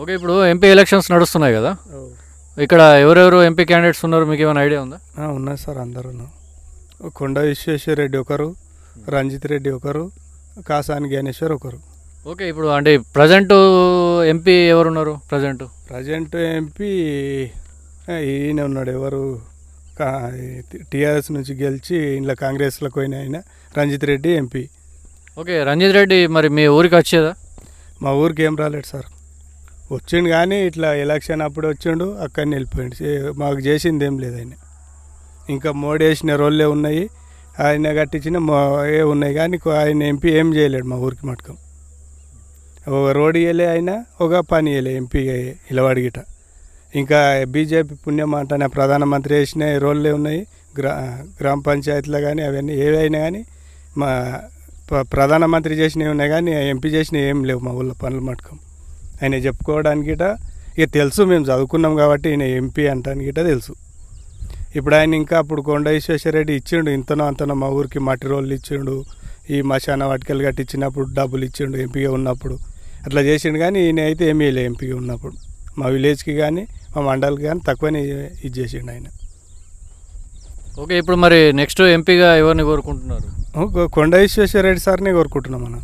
Okay, ఇప్పుడు MP elections నడుస్తున్నాయి కదా, ఇక్కడ ఎవరెవరు ఎంపీ క్యాండిడేట్స్ ఉన్నారు, మీకు ఏమైనా ఐడియా ఉందా? ఉన్నారు సార్, అందరూ. కొండ విశ్వేశ్వర రెడ్డి ఒకరు, రంజిత్ రెడ్డి ఒకరు, కాసాని జ్ఞానేశ్వర్ ఒకరు. ఓకే, ఇప్పుడు అంటే ప్రజెంట్ ఎంపీ ఎవరున్నారు? ప్రజెంట్ ఎంపీ ఈయన ఉన్నాడు, ఎవరు టీఆర్ఎస్ నుంచి గెలిచి ఇంట్లో కాంగ్రెస్లోకి పోయిన ఆయన రంజిత్ రెడ్డి ఎంపీ. ఓకే, రంజిత్ రెడ్డి మరి మీ ఊరికి వచ్చేదా? మా ఊరికి ఏం రాలేడు సార్, వచ్చిండు కానీ ఇట్లా ఎలక్షన్ అప్పుడు వచ్చిండు, అక్కడిని వెళ్ళిపోయిండు. మాకు చేసింది ఏం లేదు ఆయన. ఇంకా మోడీ వేసిన రోళ్ళే ఉన్నాయి, ఆయన కట్టించిన ఏ ఉన్నాయి కానీ ఆయన ఎంపీ ఏం చేయలేడు మా ఊరికి మటుకం. ఒక రోడ్ ఇవ్వలే ఆయన, ఒక పని ఇవ్వలే ఎంపీ ఇలవాడి గిట. ఇంకా బీజేపీ పుణ్యం అంటేనే ప్రధానమంత్రి వేసిన రోళ్ళే ఉన్నాయి, గ్రామ పంచాయతీలో కానీ అవన్నీ ఏవైనా కానీ మా ప్రధానమంత్రి చేసినవి ఉన్నాయి కానీ ఎంపీ చేసినవి ఏం లేవు మా ఊళ్ళో పనులు మటుకం. ఆయన చెప్పుకోవడానికి గిట ఇక తెలుసు, మేము చదువుకున్నాం కాబట్టి ఈయన ఎంపీ అంటానికి గిట తెలుసు. ఇప్పుడు ఆయన ఇంకా అప్పుడు కొండ విశ్వేశ్వరరెడ్డి ఇచ్చిండు, ఇంతనో అంతనో మా ఊరికి మట్టి రోళ్ళు ఇచ్చిండు, ఈ మశాన వాటికలు కట్టించినప్పుడు డబ్బులు ఇచ్చిండు ఎంపీగా ఉన్నప్పుడు, అట్లా చేసిండు. కానీ ఈయన అయితే ఏమీ లేదు ఎంపీగా ఉన్నప్పుడు, మా విలేజ్కి కానీ మా మండలికి కానీ తక్కువనే ఇది చేసిండు ఆయన. ఓకే, ఇప్పుడు మరి నెక్స్ట్ ఎంపీగా ఎవరిని కోరుకుంటున్నారు? కొండ విశ్వేశ్వరరెడ్డి సార్నే కోరుకుంటున్నాం మనం.